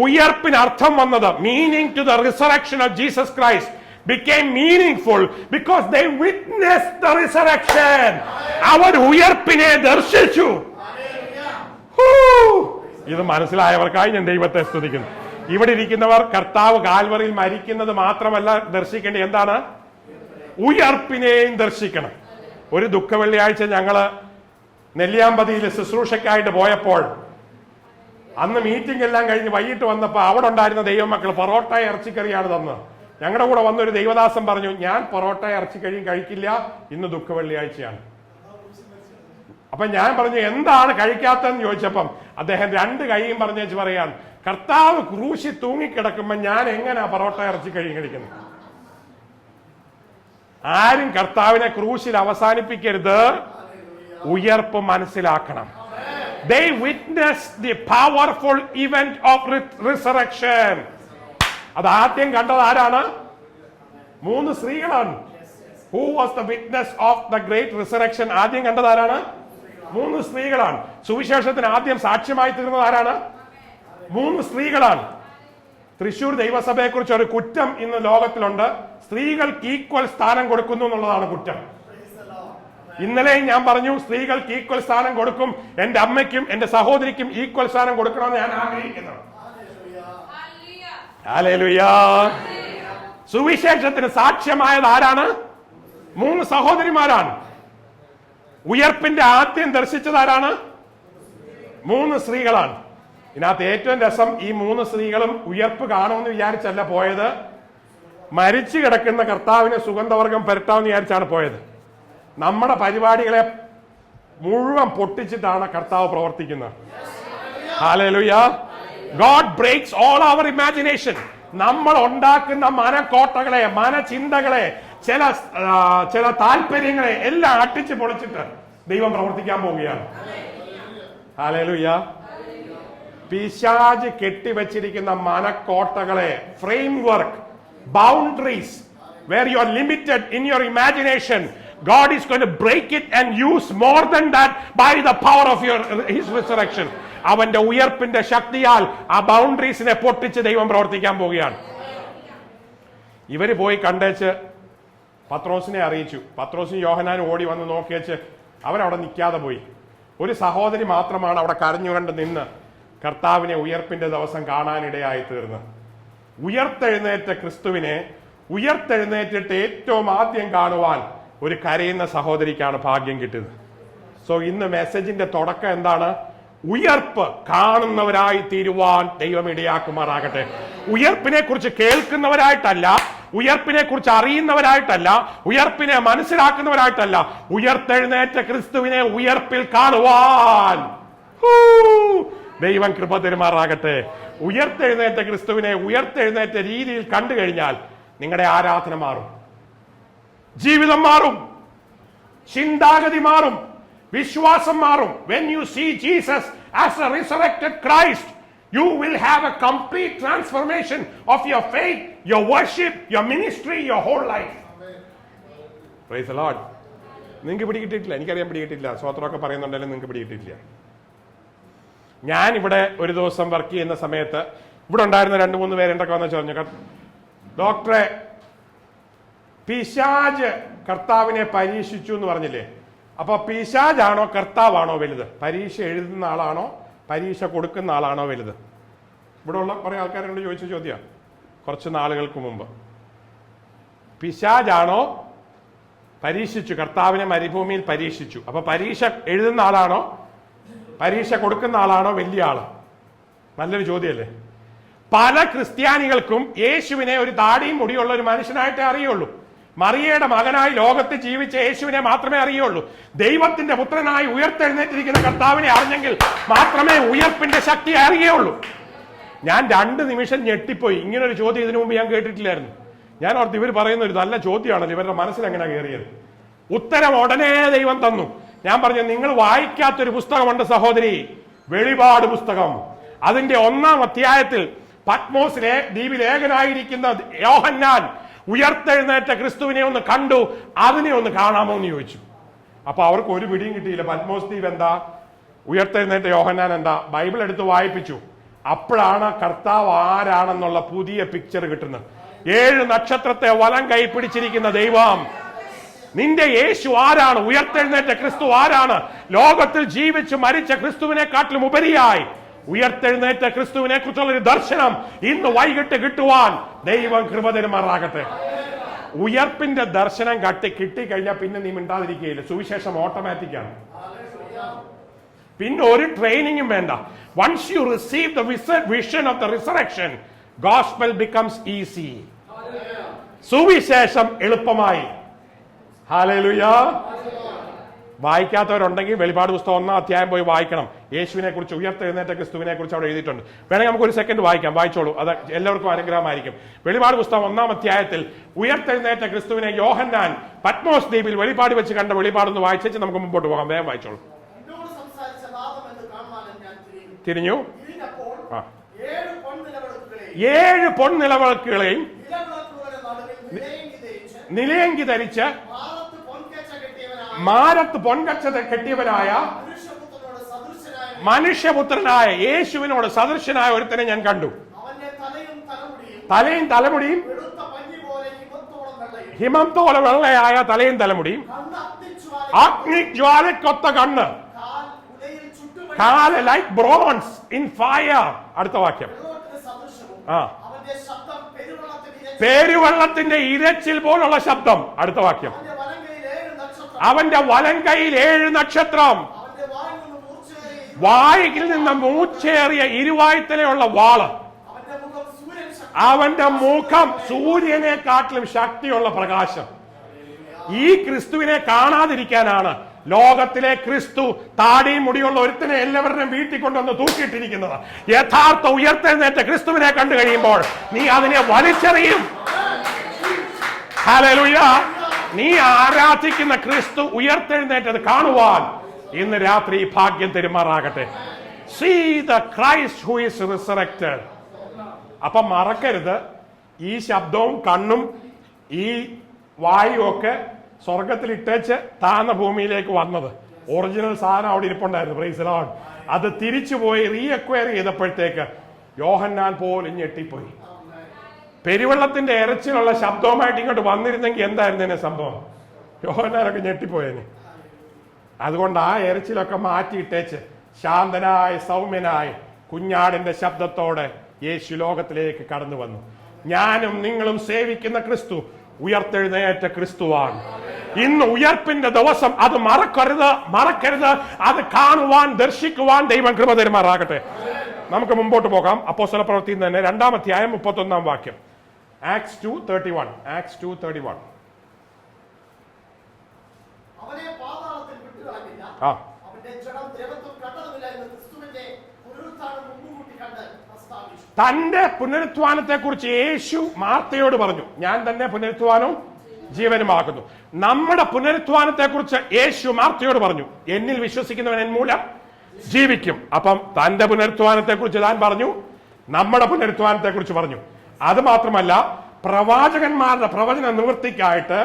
ഉയർപ്പിന് അർത്ഥം വന്നത്, meaning to the resurrection of Jesus Christ became meaningful because they witnessed the resurrection. അവർ ഉയർപ്പിനെ ദർശിച്ചു. ഇത് മനസ്സിലായവർക്കായി ഞാൻ ദൈവത്തെ സ്തുതിക്കുന്നു. ഇവിടെ ഇരിക്കുന്നവർ കർത്താവ് കാൽവറിയിൽ മരിക്കുന്നത് മാത്രമല്ല ദർശിക്കേണ്ടത്, എന്താണ്? ഉയർപ്പിനെയും ദർശിക്കണം. ഒരു ദുഃഖ വെള്ളിയാഴ്ച ഞങ്ങള് നെല്ലിയാമ്പതിയിൽ ശുശ്രൂഷയ്ക്കായിട്ട് പോയപ്പോൾ, അന്ന് മീറ്റിംഗ് എല്ലാം കഴിഞ്ഞ് വൈകിട്ട് വന്നപ്പോൾ അവിടെ ഉണ്ടായിരുന്ന ദൈവമക്കൾ പൊറോട്ട ഇറച്ചിക്കറിയാണ് തന്നത്. ഞങ്ങളുടെ കൂടെ വന്നൊരു ദൈവദാസൻ പറഞ്ഞു, ഞാൻ പൊറോട്ട ഇറച്ചിക്കറിയും കഴിക്കില്ല, ഇന്ന് ദുഃഖ വെള്ളിയാഴ്ചയാണ്. അപ്പൊ ഞാൻ പറഞ്ഞു, എന്താണ് കഴിക്കാത്തതെന്ന് ചോദിച്ചപ്പം അദ്ദേഹം രണ്ട് കൈയും പറഞ്ഞു പറയാൻ, കർത്താവ് ക്രൂശി തൂങ്ങിക്കിടക്കുമ്പോ ഞാൻ എങ്ങനെയാ പൊറോട്ട ഇറച്ചിക്കറിയും കഴിക്കുന്നത്? ആരും കർത്താവിനെ ക്രൂശിൽ അവസാനിപ്പിക്കരുത്, ഉയർപ്പ് മനസ്സിലാക്കണം. They witnessed the powerful event of resurrection. അത് ആദ്യം കണ്ടത് ആരാണ്? 3 സ്ത്രീകളാണ്. Who was the witness of the great resurrection? ആദ്യം കണ്ടത് ആരാണ്? 3 സ്ത്രീകളാണ്. സുവിശേഷത്തിന് ആദ്യം സാക്ഷ്യമായി തീർന്നത് ആരാണ്? 3 സ്ത്രീകളാണ്. തൃശൂർ ദൈവസഭയെ കുറിച്ച് ഒരു കുറ്റം ഇന്ന് ലോകത്തിലുണ്ട്, സ്ത്രീകൾക്ക് ഈക്വൽ സ്ഥാനം കൊടുക്കുന്നു എന്നുള്ളതാണ് കുറ്റം. ഇന്നലെയും ഞാൻ പറഞ്ഞു, സ്ത്രീകൾക്ക് ഈക്വൽ സ്ഥാനം കൊടുക്കും. എന്റെ അമ്മയ്ക്കും എന്റെ സഹോദരിക്കും ഈക്വൽ സ്ഥാനം കൊടുക്കണമെന്ന് ഞാൻ ആഗ്രഹിക്കുന്നു. ഹല്ലേലൂയ. സുവിശേഷത്തിന് സാക്ഷ്യമായത് ആരാണ്? 3 സഹോദരിമാരാണ്. ഉയർപ്പിന്റെ ആദ്യം ദർശിച്ചത് ആരാണ്? 3 സ്ത്രീകളാണ്. ഇതിനകത്ത് ഏറ്റവും രസം, ഈ 3 സ്ത്രീകളും ഉയർപ്പ് കാണുമെന്ന് വിചാരിച്ചല്ല പോയത്, മരിച്ചു കിടക്കുന്ന കർത്താവിനെ സുഗന്ധവർഗം പുരട്ടാമെന്ന് വിചാരിച്ചാണ് പോയത്. നമ്മുടെ പരിപാടികളെ മുഴുവൻ പൊട്ടിച്ചിട്ടാണ് കർത്താവ് പ്രവർത്തിക്കുന്നത്. Hallelujah. God breaks all our imagination. നമ്മൾ ഉണ്ടാക്കുന്ന മനക്കോട്ടകളെ, മനചിന്തകളെ, ചില താല്പര്യങ്ങളെ എല്ലാം അട്ടിച്ച് പൊളിച്ചിട്ട് ദൈവം പ്രവർത്തിക്കാൻ പോവുകയാണ്. ഹല്ലേലൂയ. പിശാച് കെട്ടിവെച്ചിരിക്കുന്ന മനക്കോട്ടകളെ, framework, boundaries, where you are limited in your imagination, God is going to break it and use more than that by the power of his resurrection. അവന്റെ ഉയർപ്പിന്റെ ശക്തിയാൽ ആ ബൗണ്ടറീസിനെ പൊട്ടിച്ച് ദൈവം പ്രവർത്തിക്കാൻ പോവുകയാണ്. ഇവര് പോയി കണ്ടേച്ച് പത്രോസിനെ അറിയിച്ചു. പത്രോസും യോഹന്നാനും ഓടി വന്ന് നോക്കിയേച്ച് അവരവിടെ നിൽക്കാതെ പോയി. ഒരു സഹോദരി മാത്രമാണ് അവിടെ കരഞ്ഞുകൊണ്ട് നിന്ന് കർത്താവിനെ ഉയർപ്പിന്റെ ദിവസം കാണാനിടയായി തീർന്നത്. ഉയർത്തെഴുന്നേറ്റ ക്രിസ്തുവിനെ ഉയർത്തെഴുന്നേറ്റിട്ട് ഏറ്റവും ആദ്യം കാണുവാൻ ഒരു കരയുന്ന സഹോദരിക്കാണ് ഭാഗ്യം കിട്ടിയത്. സോ ഇന്ന് മെസ്സേജിന്റെ തുടക്കം എന്താണ്? ഉയർപ്പ് കാണുന്നവരായി തീരുവാൻ ദൈവം ഇടയാക്കുമാറാകട്ടെ. ഉയർപ്പിനെ കുറിച്ച് കേൾക്കുന്നവരായിട്ടല്ല, ഉയർപ്പിനെ കുറിച്ച് അറിയുന്നവരായിട്ടല്ല, ഉയർപ്പിനെ മനസ്സിലാക്കുന്നവരായിട്ടല്ല, ഉയർത്തെഴുന്നേറ്റ ക്രിസ്തുവിനെ ഉയർപ്പിൽ കാണുവാൻ ദൈവം കൃപ തരുമാറാകട്ടെ. ഉയർത്തെഴുന്നേറ്റ ക്രിസ്തുവിനെ ഉയർത്തെഴുന്നേറ്റ രീതിയിൽ കണ്ടു കഴിഞ്ഞാൽ നിങ്ങളുടെ ആരാധന മാറും, ജീവിതം മാറും, ചിന്താഗതി മാറും, വിശ്വാസം മാറും. When you see Jesus as a resurrected Christ, you will have a complete transformation of your faith, your worship, your ministry, your whole life. Praise the Lord. നിങ്ങൾക്ക് പിടികിട്ടിട്ടില്ല, എനിക്കറിയാൻ പിടികിട്ടില്ല, സ്വത്രമൊക്കെ പറയുന്നുണ്ടെങ്കിലും നിങ്ങൾക്ക് പിടികിട്ടിട്ടില്ല. ഞാൻ ഇവിടെ ഒരു ദിവസം വർക്ക് ചെയ്യുന്ന സമയത്ത് ഇവിടെ ഉണ്ടായിരുന്ന 2-3 പേര് എന്തൊക്കെ വന്ന് പറഞ്ഞു, ഡോക്ടറെ, പിശാച് കർത്താവിനെ പരീക്ഷിച്ചു എന്ന് പറഞ്ഞില്ലേ, അപ്പൊ പിശാചാണോ കർത്താവാണോ വലുത്? പരീക്ഷ എഴുതുന്ന ആളാണോ പരീക്ഷ കൊടുക്കുന്ന ആളാണോ വലുത്? ഇവിടെ ഉള്ള കുറെ ആൾക്കാരോട് ചോദിച്ച ചോദ്യമാണ് കുറച്ച് നാളുകൾക്ക് മുമ്പ്. പിശാചാണോ പരീക്ഷിച്ചു, കർത്താവിനെ മരുഭൂമിയിൽ പരീക്ഷിച്ചു, അപ്പൊ പരീക്ഷ എഴുതുന്ന ആളാണോ പരീക്ഷ കൊടുക്കുന്ന ആളാണോ വലിയ ആള്? നല്ലൊരു ചോദ്യമല്ലേ. പല ക്രിസ്ത്യാനികൾക്കും യേശുവിനെ ഒരു താടിയും മുടിയുള്ള ഒരു മനുഷ്യനായിട്ടേ അറിയുള്ളൂ. മറിയയുടെ മകനായി ലോകത്ത് ജീവിച്ച യേശുവിനെ മാത്രമേ അറിയുള്ളൂ. ദൈവത്തിന്റെ പുത്രനായി ഉയർത്തെഴുന്നേറ്റിരിക്കുന്ന കർത്താവിനെ അറിഞ്ഞെങ്കിൽ മാത്രമേ ഉയർപ്പിന്റെ ശക്തി അറിയുള്ളൂ. ഞാൻ 2 നിമിഷം ഞെട്ടിപ്പോയി. ഇങ്ങനൊരു ചോദ്യം ഇതിനു മുമ്പ് ഞാൻ കേട്ടിട്ടില്ലായിരുന്നു. ഞാൻ ഓർത്ത് ഇവർ പറയുന്ന ഒരു നല്ല ചോദ്യമാണല്ലോ, ഇവരുടെ മനസ്സിൽ എങ്ങനെ കയറിയത്. ഉത്തരം ഉടനെ ദൈവം തന്നു. ഞാൻ പറഞ്ഞു, നിങ്ങൾ വായിക്കാത്തൊരു പുസ്തകമുണ്ട് സഹോദരി, വെളിപാട് പുസ്തകം. അതിന്റെ 1-ാം അധ്യായത്തിൽ പത്മോസിലെ ദ്വീപിലേഖനായിരിക്കുന്ന യോഹന്നാൻ ഉയർത്തെഴുന്നേറ്റ ക്രിസ്തുവിനെ ഒന്ന് കണ്ടു, അതിനെ ഒന്ന് കാണാമോ എന്ന് ചോദിച്ചു. അപ്പൊ അവർക്ക് ഒരു പിടിയും കിട്ടിയില്ല. പത്മോസ് ദ്വീപ് എന്താ, ഉയർത്തെഴുന്നേറ്റ യോഹന്നാൻ എന്താ, ബൈബിൾ എടുത്ത് വായിപ്പിച്ചു. അപ്പോഴാണ് കർത്താവ് ആരാണെന്നുള്ള പുതിയ പിക്ചർ കിട്ടുന്നത്. 7 നക്ഷത്രത്തെ വലം കൈ പിടിച്ചിരിക്കുന്ന ദൈവം, നിന്റെ യേശു ആരാണ്? ഉയർത്തെഴുന്നേറ്റ ക്രിസ്തു ആരാണ്? ലോകത്തിൽ ജീവിച്ച് മരിച്ച ക്രിസ്തുവിനെക്കാട്ടിലും ഉപരിയായി ഉയർത്തെഴുന്നേറ്റ ക്രിസ്തുവിനെ കുറിച്ചുള്ള ഒരു ദർശനം ഇന്ന് വൈകിട്ട് കിട്ടുവാൻ ദൈവം കൃപ തരുമാറാകട്ടെ. ഉയർപ്പിന്റെ ദർശനം കിട്ടിക്കഴിഞ്ഞാൽ പിന്നെ നീ മിണ്ടാതിരിക്കുകയില്ല. സുവിശേഷം ഓട്ടോമാറ്റിക്കാണ്. പിന്നെ ഒരു ട്രെയിനിങ്ങും വേണ്ട. Once you receive the vision of the resurrection, gospel becomes easy. സുവിശേഷം എളുപ്പമായി. ഹല്ലേലൂയ. വായിക്കാത്തവരുണ്ടെങ്കിൽ വെളിപാട് പുസ്തകം 1-ാം അധ്യായം പോയി വായിക്കണം. യേശുവിനെ കുറിച്ച്, ഉയർത്തെഴുന്നേറ്റ ക്രിസ്തുവിനെ കുറിച്ച് അവിടെ എഴുതിയിട്ടുണ്ട്. വേണമെങ്കിൽ നമുക്ക് ഒരു സെക്കൻഡ് വായിക്കാം, വായിച്ചോളൂ. അത് എല്ലാവർക്കും അനുഗ്രഹമായിരിക്കും. വെളിപാട് പുസ്തകം 1-ാം അധ്യായത്തിൽ ഉയർത്തെഴുന്നേറ്റ ക്രിസ്തുവിനെ യോഹന്നാൻ പത്മോസ് ദ്വീപിൽ വെളിപാട് വെച്ച് കണ്ട വെളിപാടൊന്ന് വായിച്ചു നമുക്ക് മുമ്പോട്ട് പോകാം. വേഗം വായിച്ചോളൂ. തിരിഞ്ഞു. 7 പൊൻനിലവിളക്കുകളെയും നിലയങ്കി ധരിച്ച് മാരത്ത് പൊൻകച്ച കെട്ടിയവനായ മനുഷ്യപുത്രനായ യേശുവിനോട് സദൃശനായ ഒരുത്തനെ ഞാൻ കണ്ടു. തലയും തലമുടിയും ഹിമത്തോളം വെള്ളയായ തലയും തലമുടിയും, അഗ്നിജ്വാലക്കൊത്ത കണ്ണ്, കാല് ലൈക്ക് ബ്രോൺസ് ഇൻ ഫയർ. അടുത്ത വാക്യം. പേരുവെള്ളത്തിന്റെ ഇരച്ചിൽ പോലുള്ള ശബ്ദം. അടുത്ത വാക്യം. അവന്റെ വലം കൈയിൽ 7 നക്ഷത്രം, വായിൽ നിന്ന് മൂർച്ചയേറിയ ഇരുവായ്ത്തലയുള്ള വാള്, അവന്റെ മുഖം സൂര്യനെക്കാട്ടിലും ശക്തിയുള്ള പ്രകാശം. ഈ ക്രിസ്തുവിനെ കാണാതിരിക്കാനാണ് ലോകത്തിലെ ക്രിസ്തു താടിയും മുടിയുള്ള ഒരുത്തിനെ എല്ലാവരുടെയും വീട്ടിൽ കൊണ്ടുവന്ന് തൂക്കിയിട്ടിരിക്കുന്നത്. യഥാർത്ഥ ഉയർത്തെഴുന്നേറ്റ ക്രിസ്തുവിനെ കണ്ടു കഴിയുമ്പോൾ നീ അതിനെ വലിച്ചെറിയും. ഹല്ലേലൂയ. നീ ആരാധിക്കുന്ന ക്രിസ്തു ഉയർത്തെഴുന്നേറ്റത് കാണുവാൻ ഇന്ന് രാത്രി ഭാഗ്യം തെരുമാറാകട്ടെ. See the Christ who is resurrected. അപ്പൊ മറക്കരുത്, ഈ ശബ്ദവും കണ്ണും ഈ വായുവും ഒക്കെ സ്വർഗത്തിൽ ഇട്ടേച്ച് താന്ന ഭൂമിയിലേക്ക് വന്നത്. ഒറിജിനൽ സാധനം അവിടെ ഇരിപ്പുണ്ടായിരുന്നു. Price the Lord. അത് തിരിച്ചുപോയി റീഅക്വയർ ചെയ്തപ്പോഴത്തേക്ക് യോഹന്നാൻ പോലും ഞെട്ടിപ്പോയി. പെരുവെള്ളത്തിന്റെ ഇരച്ചിലുള്ള ശബ്ദവുമായിട്ട് ഇങ്ങോട്ട് വന്നിരുന്നെങ്കിൽ എന്തായിരുന്നു ഇതിന്റെ സംഭവം? യോഹന്നാനൊക്കെ ഞെട്ടിപ്പോയേനെ. അതുകൊണ്ട് ആ ഇരച്ചിലൊക്കെ മാറ്റിയിട്ടേച്ച് ശാന്തനായ സൗമ്യനായ കുഞ്ഞാടിന്റെ ശബ്ദത്തോടെ യേശു ലോകത്തിലേക്ക് കടന്നു വന്നു. ഞാനും നിങ്ങളും സേവിക്കുന്ന ക്രിസ്തു ഉയർത്തെഴുന്നേറ്റ ക്രിസ്തുവാണ്. ഇന്ന് ഉയർപ്പിന്റെ ദിവസം. അത് മറക്കരുത്. അത് കാണുവാൻ, ദർശിക്കുവാൻ ദൈവം കൃപ തരുമാറാകട്ടെ. നമുക്ക് മുമ്പോട്ട് പോകാം. അപ്പോസ്തല പ്രവൃത്തി തന്നെ 2-ാം അധ്യായം 31-ാം വാക്യം. Acts 2:31. Acts 2:31. തന്റെ പുനരുത്ഥാനത്തെ കുറിച്ച് യേശു മാർത്തയോട് പറഞ്ഞു, ഞാൻ തന്നെ പുനരുത്ഥാനവും ജീവനുമാകുന്നു. നമ്മുടെ പുനരുത്ഥാനത്തെ കുറിച്ച് യേശു മാർത്തയോട് പറഞ്ഞു, എന്നിൽ വിശ്വസിക്കുന്നവൻ എൻ മൂലം ജീവിക്കും. അപ്പം തന്റെ പുനരുത്ഥാനത്തെ കുറിച്ച് താൻ പറഞ്ഞു, നമ്മുടെ പുനരുത്ഥാനത്തെ കുറിച്ച് പറഞ്ഞു. അത് മാത്രമല്ല, പ്രവാചകന്മാരുടെ പ്രവചന നിവൃത്തിക്കായിട്ട്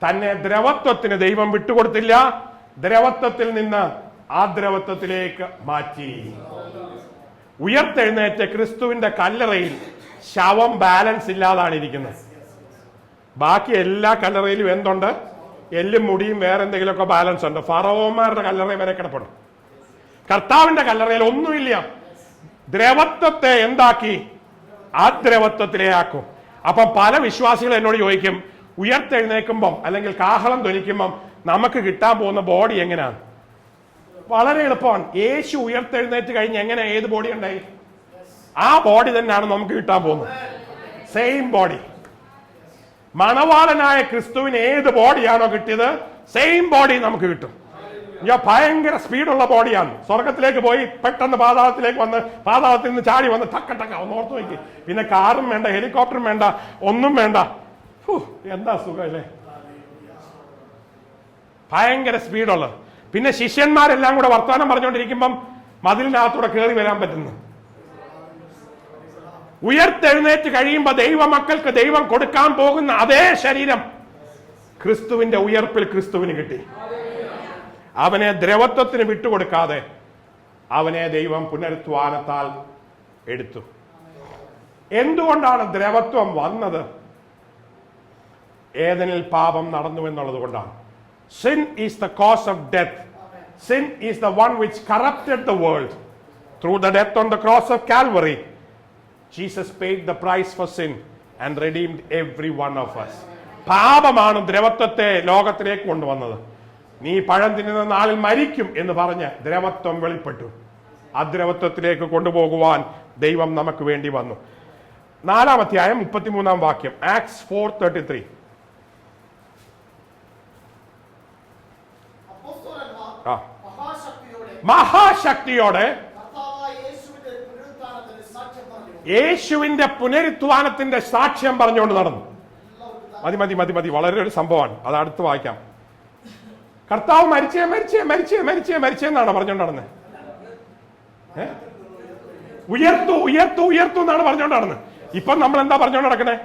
തന്നെ ദ്രവത്വത്തിന് ദൈവം വിട്ടുകൊടുത്തില്ല. ദ്രവത്വത്തിൽ നിന്ന് ആദ്രവത്വത്തിലേക്ക് മാറ്റി. ഉയർത്തെഴുന്നേറ്റ ക്രിസ്തുവിന്റെ കല്ലറയിൽ ശവം ബാലൻസ് ഇല്ലാതാണ് ഇരിക്കുന്നത്. ബാക്കി എല്ലാ കല്ലറയിലും എന്തുണ്ട്? എല്ലും മുടിയും വേറെ എന്തെങ്കിലുമൊക്കെ ബാലൻസ് ഉണ്ട്. ഫറവോന്മാരുടെ കല്ലറയിൽ വരെ കിടപ്പുണ്ട്. കർത്താവിന്റെ കല്ലറയിൽ ഒന്നുമില്ല. ദ്രവത്വത്തെ എന്താക്കി? ആദ്രവത്വത്തിലേയാക്കും. അപ്പം പല വിശ്വാസികൾ എന്നോട് ചോദിക്കും, ഉയർത്തെഴുന്നേൽക്കുമ്പം അല്ലെങ്കിൽ കാഹളം ധ്വനിക്കുമ്പം നമുക്ക് കിട്ടാൻ പോകുന്ന ബോഡി എങ്ങനെയാണ്? വളരെ എളുപ്പമാണ്. യേശു ഉയർത്തെഴുന്നേറ്റ് കഴിഞ്ഞ് എങ്ങനെ ഏത് ബോഡി ഉണ്ടായി? ആ ബോഡി തന്നെയാണ് നമുക്ക് കിട്ടാൻ പോകുന്നത്. Same body. മണവാളനായ ക്രിസ്തുവിന് ഏത് ബോഡിയാണോ കിട്ടിയത്, സെയിം ബോഡി നമുക്ക് കിട്ടും. ഭയങ്കര സ്പീഡുള്ള ബോഡിയാണ്. സ്വർഗത്തിലേക്ക് പോയി പെട്ടെന്ന് പാതാളത്തിലേക്ക് വന്ന് പാതാളത്തിൽ നിന്ന് ചാടി വന്ന് ടക്ക ഒന്ന് ഓർത്ത് നോക്കി. പിന്നെ കാറും വേണ്ട, ഹെലികോപ്റ്ററും വേണ്ട, ഒന്നും വേണ്ട. എന്താ സുഖല്ലേ? ഭയങ്കര സ്പീഡുള്ളത്. പിന്നെ ശിഷ്യന്മാരെല്ലാം കൂടെ വർത്തമാനം പറഞ്ഞുകൊണ്ടിരിക്കുമ്പം മതിലിനകത്തൂടെ കയറി വരാൻ പറ്റുന്നു. ഉയർത്തെഴുന്നേറ്റ് കഴിയുമ്പോൾ ദൈവമക്കൾക്ക് ദൈവം കൊടുക്കാൻ പോകുന്ന അതേ ശരീരം ക്രിസ്തുവിന്റെ ഉയർപ്പിൽ ക്രിസ്തുവിന് കിട്ടി. അവനെ ദ്രവത്വത്തിന് വിട്ടുകൊടുക്കാതെ അവനെ ദൈവം പുനരുത്ഥാനത്താൽ എടുത്തു. എന്തുകൊണ്ടാണ് ദ്രവത്വം വന്നത്? ഏദനിൽ പാപം നടന്നു എന്നുള്ളത് കൊണ്ടാണ്. Sin is the cause of death. Sin is the one which corrupted the world. Through the death on the cross of Calvary, Jesus paid the price for sin and redeemed every one of us. പാപമാണ് ദ്രവത്വത്തെ ലോകത്തിലേക്ക് കൊണ്ടുവന്നത്. നീ പഴം തിന്നുന്ന നാളിൽ മരിക്കും എന്ന് പറഞ്ഞ് ദ്രവത്വം വെളിപ്പെട്ടു. അദ്രവത്വത്തിലേക്ക് കൊണ്ടുപോകുവാൻ ദൈവം നമുക്ക് വേണ്ടി വന്നു. 4-ാം അധ്യായം 33-ാം വാക്യം, ആക്ട്സ് 4:33. മഹാശക്തിയോടെ യേശുവിന്റെ പുനരുത്ഥാനത്തിന്റെ സാക്ഷ്യം പറഞ്ഞുകൊണ്ട് നടന്നു. മതി മതി മതി മതി വളരെ ഒരു സംഭവമാണ്, അത് അടുത്ത് വായിക്കാം. കർത്താവ് മരിച്ചേ മരിച്ചേ മരിച്ചേ മരിച്ചേ മരിച്ചേ എന്നാണ് പറഞ്ഞുകൊണ്ട് നടന്നത്. ഉയർത്തു ഉയർത്തു ഉയർത്തു എന്നാണ് പറഞ്ഞുകൊണ്ട് നടന്നത്. ഇപ്പം നമ്മൾ എന്താ പറഞ്ഞുകൊണ്ട് നടക്കണേ?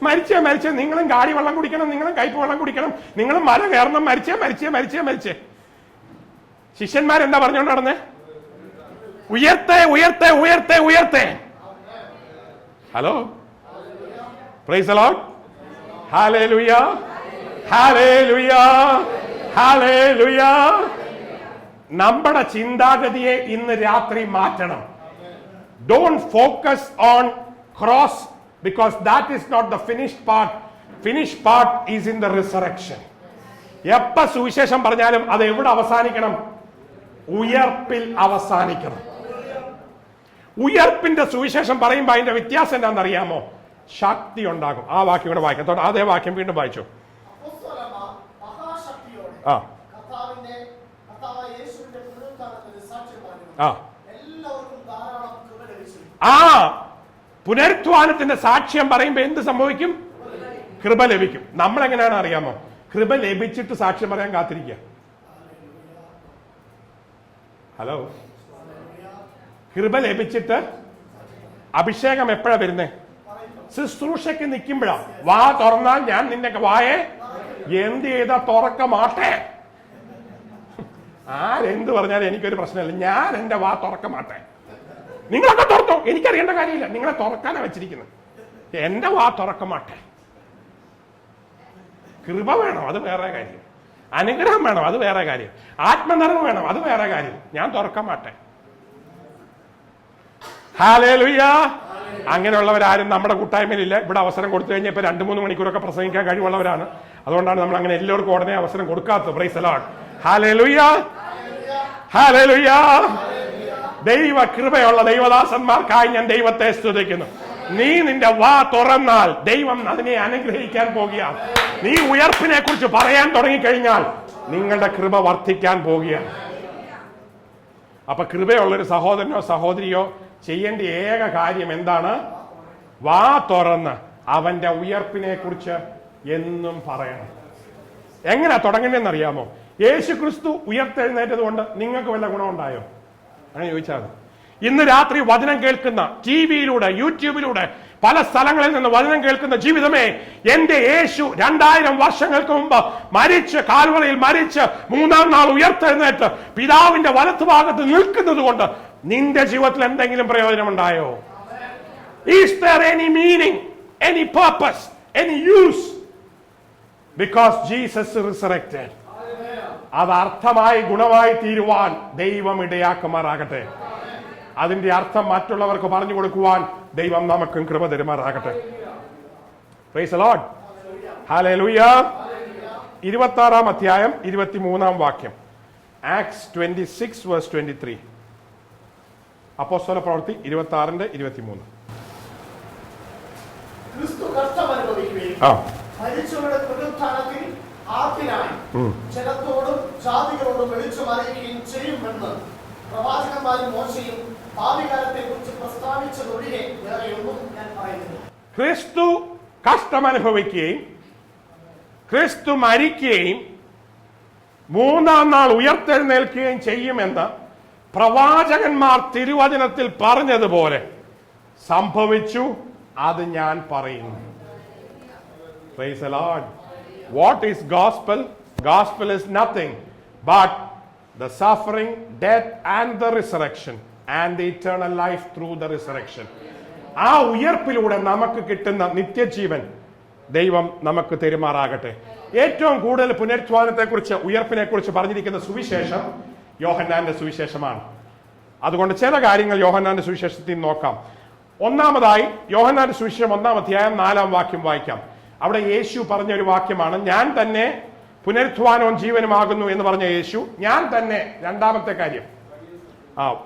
മരിച്ചേ മരിച്ചേ, നിങ്ങളും കാടി വെള്ളം കുടിക്കണം, നിങ്ങളും കയ്പ് വെള്ളം കുടിക്കണം, നിങ്ങളും മല കയറണം, മരിച്ചേ മരിച്ചേ മരിച്ചേ മരിച്ചേ. ശിഷ്യന്മാരെന്താ പറഞ്ഞുകൊണ്ട് നടന്നേ? ഉയർത്തേ ഉയർത്തേ ഉയർത്തേ ഉയർത്തേ. Hello, praise the Lord, hallelujah hallelujah hallelujah. നമ്മുടെ ചിന്താഗതിയെ ഇന്ന് രാത്രി മാറ്റണം. Don't focus on cross because that is not the finished part. Finished part is in the resurrection. എപ്പ സുവിശേഷം പറഞ്ഞാലും അത് എവിടെ അവസാനിക്കണം? ഉയർപ്പിൽ അവസാനിക്കണം. ഉയർപ്പിന്റെ സുവിശേഷം പറയുമ്പോൾ അതിന്റെ വ്യത്യാസം എന്താണെന്നറിയാമോ? ശക്തി ഉണ്ടാകും. ആ വാക്യം കൂടെ വായിക്കാം. അതേ വാക്യം വീണ്ടും വായിച്ചു. പുനരുത്ഥാനത്തിന്റെ സാക്ഷ്യം പറയുമ്പോ എന്ത് സംഭവിക്കും? കൃപ ലഭിക്കും. നമ്മൾ എങ്ങനെയാണ് അറിയാമോ? കൃപ ലഭിച്ചിട്ട് സാക്ഷ്യം പറയാൻ കാത്തിരിക്കുക. ഹലോ, കൃപ ലഭിച്ചിട്ട് അഭിഷേകം എപ്പോഴാ വരുന്നേ? ശുശ്രൂഷയ്ക്ക് നിൽക്കുമ്പോഴാ. വാ തുറന്നാൽ ഞാൻ നിന്നെ വായെ എന്ത് ചെയ്താ തുറക്ക മാട്ടേ. ആരെന്ത് പറഞ്ഞാലും എനിക്കൊരു പ്രശ്നമില്ല, ഞാൻ എന്റെ വാ തുറക്ക മാട്ടേ. നിങ്ങളൊക്കെ തുറത്തോ, എനിക്കറിയേണ്ട കാര്യമില്ല, നിങ്ങളെ തുറക്കാനാ വെച്ചിരിക്കുന്നത്. എന്റെ വാ തുറക്ക മാട്ടേ. കൃപ വേണം, അത് വേറെ കാര്യം. അനുഗ്രഹം വേണം, അത് വേറെ കാര്യം. ആത്മനിറവ് വേണം, അത് വേറെ കാര്യം. ഞാൻ തുറക്കാൻ മാട്ടെ. ഹല്ലേലൂയ. അങ്ങനെയുള്ളവരാരും നമ്മുടെ കൂട്ടായ്മയിലില്ല. ഇവിടെ അവസരം കൊടുത്തു കഴിഞ്ഞാൽ ഇപ്പൊ 2-3 മണിക്കൂറൊക്കെ പ്രസംഗിക്കാൻ കഴിവുള്ളവരാണ്. അതുകൊണ്ടാണ് നമ്മൾ അങ്ങനെ എല്ലാവർക്കും ഉടനെ അവസരം കൊടുക്കാത്തത്. Praise the Lord. Hallelujah hallelujah. ദൈവ കൃപയുള്ള ദൈവദാസന്മാർക്കായി ഞാൻ ദൈവത്തെ സ്തുതിക്കുന്നു. നീ നിന്റെ വാ തുറന്നാൽ ദൈവം അതിനെ അനുഗ്രഹിക്കാൻ പോകുകയാണ്. നീ ഉയർപ്പിനെ കുറിച്ച് പറയാൻ തുടങ്ങിക്കഴിഞ്ഞാൽ നിങ്ങളുടെ കൃപ വർദ്ധിക്കാൻ പോകുകയാണ്. അപ്പൊ കൃപയുള്ളൊരു സഹോദരനോ സഹോദരിയോ ചെയ്യേണ്ട ഏക കാര്യം എന്താണ്? വാ തുറന്ന് അവന്റെ ഉയർപ്പിനെ കുറിച്ച് എന്നും പറയണം. എങ്ങനെയാ തുടങ്ങേണ്ടതെന്ന് അറിയാമോ? യേശു ക്രിസ്തു ഉയർത്തെഴുന്നേറ്റത് കൊണ്ട് നിങ്ങൾക്ക് വല്ല ഗുണമുണ്ടായോ? അങ്ങനെ ചോദിച്ചാൽ ഇന്ന് രാത്രി വചനം കേൾക്കുന്ന, ടിവിയിലൂടെ യൂട്യൂബിലൂടെ പല സ്ഥലങ്ങളിൽ നിന്ന് വചനം കേൾക്കുന്ന ജീവിതമേ, എന്റെ യേശു 2000 വർഷങ്ങൾക്ക് മുമ്പ് മരിച്ച്, കാൽവറിയിൽ മരിച്ച് 3-ാം നാൾ ഉയർത്തെഴുന്നേറ്റ് പിതാവിന്റെ വലത്തുഭാഗത്ത് നിൽക്കുന്നത് കൊണ്ട് നിന്റെ ജീവിതത്തിൽ എന്തെങ്കിലും പ്രയോജനമുണ്ടായോ? Is there any meaning, any purpose, any use? Because Jesus resurrected. അത് അർത്ഥമായി ഗുണമായി തീരുവാൻ ദൈവം ഇടയാക്കുമാറാകട്ടെ. അതിന്റെ അർത്ഥം മറ്റുള്ളവർക്ക് പറഞ്ഞു കൊടുക്കുവാൻ ദൈവം നമുക്കും കൃപ തരുമാറാകട്ടെ. Price the Lord. ഹല്ലേലൂയ. 26-ാം അധ്യായം 23-ാം വാക്യം, ആക്ട്സ് 26:23. അപ്പോസ്തല പ്രവൃത്തി 26:23. ക്രിസ്തു കഷ്ടമനുഭവിക്കുകയും മരിച്ചവരുടെ പുനരുത്ഥാനത്തിൽ ആദ്യനായി ജനത്തോടും ജാതികളോടും വെളിച്ചം അറിയിക്കുകയും ചെയ്യുമെന്ന് പ്രവാചകന്മാരും മോശയും ഭാവികാലത്തെ കുറിച്ച് പ്രസ്താവിച്ചതൊഴികെ വേറെയൊന്നും ഞാൻ പറയുന്നില്ല. ക്രിസ്തു കഷ്ടമനുഭവിക്കുകയും ക്രിസ്തു മരിക്കുകയും 3-ാം നാൾ ഉയർത്തെഴുന്നേൽക്കുകയും ചെയ്യുമെന്ന് പ്രവാചകന്മാർ തിരുവചനത്തിൽ പറഞ്ഞതുപോലെ സംഭവിച്ചു, അത് ഞാൻ പറയുന്നു. Praise the Lord. What is gospel? Gospel is nothing but the suffering, death and the resurrection and the eternal life through the resurrection. ആ ഉയർപ്പിലൂടെ നമുക്ക് കിട്ടുന്ന നിത്യജീവൻ ദൈവം നമുക്ക് തെരുമാറാകട്ടെ. ഏറ്റവും കൂടുതൽ പുനരുത്ഥാനത്തെക്കുറിച്ച്, ഉയർപ്പിനെ കുറിച്ച് പറഞ്ഞിരിക്കുന്ന സുവിശേഷം യോഹന്നാന്റെ സുവിശേഷമാണ്. അതുകൊണ്ട് ചില കാര്യങ്ങൾ യോഹന്നാന്റെ സുവിശേഷത്തിൽ നോക്കാം. ഒന്നാമതായി യോഹന്നാന്റെ സുവിശേഷം 1-ാം അധ്യായം 4-ാം വാക്യം വായിക്കാം. അവിടെ യേശു പറഞ്ഞ ഒരു വാക്യമാണ്, ഞാൻ തന്നെ പുനരുത്ഥാനവും ജീവനുമാകുന്നു എന്ന് പറഞ്ഞ യേശു ഞാൻ തന്നെ. രണ്ടാമത്തെ കാര്യം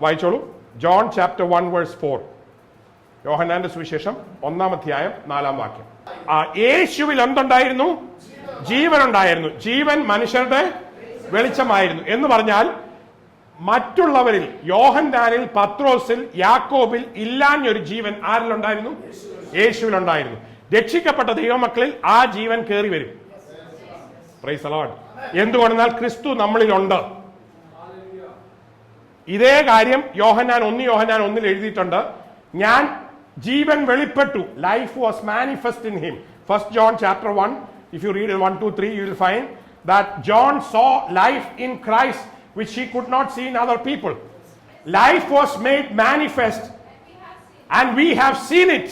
വായിച്ചോളൂ. John chapter 1:4. യോഹന്നാന്റെ സുവിശേഷം 1-ാം അധ്യായം 4-ാം വാക്യം. യേശുവിൽ എന്തുണ്ടായിരുന്നു? ജീവനുണ്ടായിരുന്നു. ജീവൻ മനുഷ്യരുടെ വെളിച്ചമായിരുന്നു എന്ന് പറഞ്ഞാൽ മറ്റുള്ളവരിൽ, യോഹന്നാനിൽ, പത്രോസിൽ, യാക്കോബിൽ ഇല്ലാഞ്ഞൊരു ജീവൻ ആരിലുണ്ടായിരുന്നു? യേശുവിലുണ്ടായിരുന്നു. രക്ഷിക്കപ്പെട്ട ദൈവമക്കളിൽ ആ ജീവൻ കയറി വരും. Price the Lord. എന്തുകൊണ്ടെന്നാൽ ക്രിസ്തു നമ്മളിലുണ്ട്. ഇതേ കാര്യം യോഹന്നാൻ 1 എഴുതിയിട്ടുണ്ട്. ഞാൻ ജീവൻ വെളിപ്പെട്ടു. Life was manifest in him. 1 John chapter 1, if you read 1, 2, 3, you will find that John saw life in Christ which he could not see in other people. Life was made manifest and we have seen it.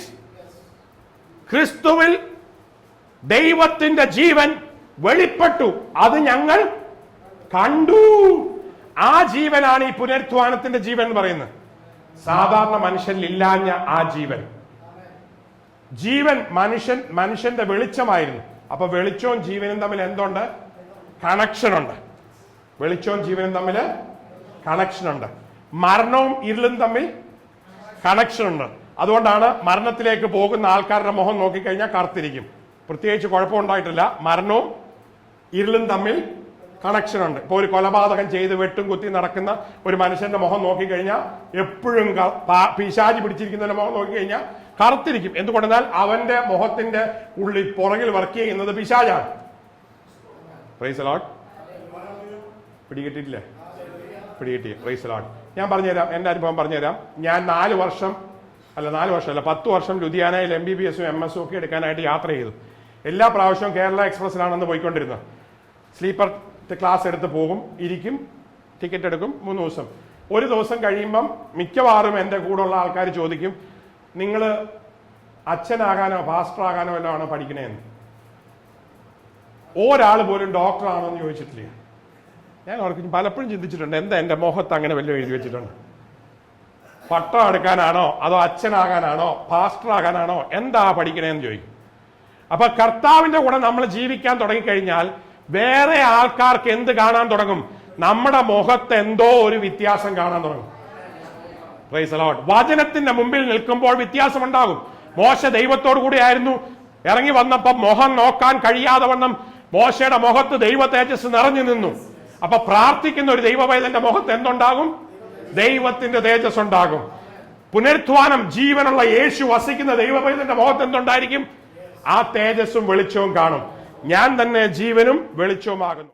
ക്രിസ്തുവിൽ ദൈവത്തിന്റെ ജീവൻ വെളിപ്പെട്ടു, അത് ഞങ്ങൾ കണ്ടു. ആ ജീവനാണ് ഈ പുനരുത്ഥാനത്തിന്റെ ജീവൻ എന്ന് പറയുന്നത്. സാധാരണ മനുഷ്യനിൽ ഇല്ലാഞ്ഞ ആ ജീവൻ. ജീവൻ മനുഷ്യന്റെ വെളിച്ചമായിരുന്നു. അപ്പൊ വെളിച്ചവും ജീവനും തമ്മിൽ എന്തുണ്ട്? കണക്ഷൻ ഉണ്ട്. വെളിച്ചവും ജീവനും തമ്മിൽ കണക്ഷൻ ഉണ്ട്. മരണവും ഇരുളും തമ്മിൽ കണക്ഷൻ ഉണ്ട്. അതുകൊണ്ടാണ് മരണത്തിലേക്ക് പോകുന്ന ആൾക്കാരുടെ മുഖം നോക്കിക്കഴിഞ്ഞാൽ കറുത്തിരിക്കും. പ്രത്യേകിച്ച് കുഴപ്പമുണ്ടായിട്ടില്ല. മരണവും ഇരുളും തമ്മിൽ കണക്ഷൻ ഉണ്ട്. ഇപ്പൊ ഒരു കൊലപാതകം ചെയ്ത് വെട്ടും കുത്തി നടക്കുന്ന ഒരു മനുഷ്യന്റെ മുഖം നോക്കിക്കഴിഞ്ഞാൽ എപ്പോഴും പിശാചി പിടിച്ചിരിക്കുന്നതിന്റെ മുഖം നോക്കിക്കഴിഞ്ഞാൽ കറുത്തിരിക്കും. എന്തുകൊണ്ടെന്നാൽ അവന്റെ മുഖത്തിന്റെ ഉള്ളിൽ പുറകിൽ വർക്ക് ചെയ്യുന്നത് പിശാചാണ്. Praise the Lord. പിടികിട്ടിട്ടില്ലേ? പിടികിട്ടി. Praise the Lord. ഞാൻ പറഞ്ഞുതരാം, എന്റെ അനുഭവം പറഞ്ഞുതരാം. ഞാൻ 4 വർഷമല്ല 10 വർഷം ലുധിയാനയിൽ MBBS MS ഒക്കെ എടുക്കാനായിട്ട് യാത്ര ചെയ്തു. എല്ലാ പ്രാവശ്യവും കേരള എക്സ്പ്രസിലാണെന്ന് പോയിക്കൊണ്ടിരുന്നത്. സ്ലീപ്പർ ക്ലാസ് എടുത്ത് പോകും, ഇരിക്കും, ടിക്കറ്റ് എടുക്കും, 3 ദിവസം. ഒരു ദിവസം കഴിയുമ്പം മിക്കവാറും എൻ്റെ കൂടെയുള്ള ആൾക്കാർ ചോദിക്കും, നിങ്ങൾ അച്ഛനാകാനോ പാസ്റ്റർ ആകാനോ വല്ലതും ആണോ പഠിക്കണേന്ന്? ഒരാൾ പോലും ഡോക്ടർ ആണോ എന്ന് ചോദിച്ചിട്ടില്ല. ഞാൻ ഓർക്കും, പലപ്പോഴും ചിന്തിച്ചിട്ടുണ്ട്, എന്താ എൻ്റെ മുഖത്ത് അങ്ങനെ വല്ലതും എഴുതി വെച്ചിട്ടുണ്ട്? പട്ടം എടുക്കാനാണോ അതോ അച്ഛനാകാനാണോ പാസ്റ്റർ ആകാനാണോ എന്താ പഠിക്കണേന്ന് ചോദിക്കും. അപ്പൊ കർത്താവിന്റെ കൂടെ നമ്മൾ ജീവിക്കാൻ തുടങ്ങിക്കഴിഞ്ഞാൽ വേറെ ആൾക്കാർക്ക് എന്ത് കാണാൻ തുടങ്ങും? നമ്മുടെ മുഖത്ത് എന്തോ ഒരു വ്യത്യാസം കാണാൻ തുടങ്ങും. Price the Lord. വചനത്തിന്റെ മുമ്പിൽ നിൽക്കുമ്പോൾ വ്യത്യാസം ഉണ്ടാകും. മോശ ദൈവത്തോടു കൂടി ആയിരുന്നു. ഇറങ്ങി വന്നപ്പോൾ മുഖം നോക്കാൻ കഴിയാതെ വണ്ണം മോശയുടെ മുഖത്ത് ദൈവ തേജസ് നിറഞ്ഞു നിന്നു. അപ്പൊ പ്രാർത്ഥിക്കുന്ന ഒരു ദൈവപൈതന്റെ മുഖത്ത് എന്തുണ്ടാകും? ദൈവത്തിന്റെ തേജസ് ഉണ്ടാകും. പുനരുത്ഥാനം, ജീവനുള്ള യേശു വസിക്കുന്ന ദൈവപൈതന്റെ മുഖത്ത് എന്തുണ്ടായിരിക്കും? ആ തേജസ്സും വെളിച്ചവും കാണും. ഞാൻ തന്നെ ജീവനും വെളിച്ചവുമാകുന്നു.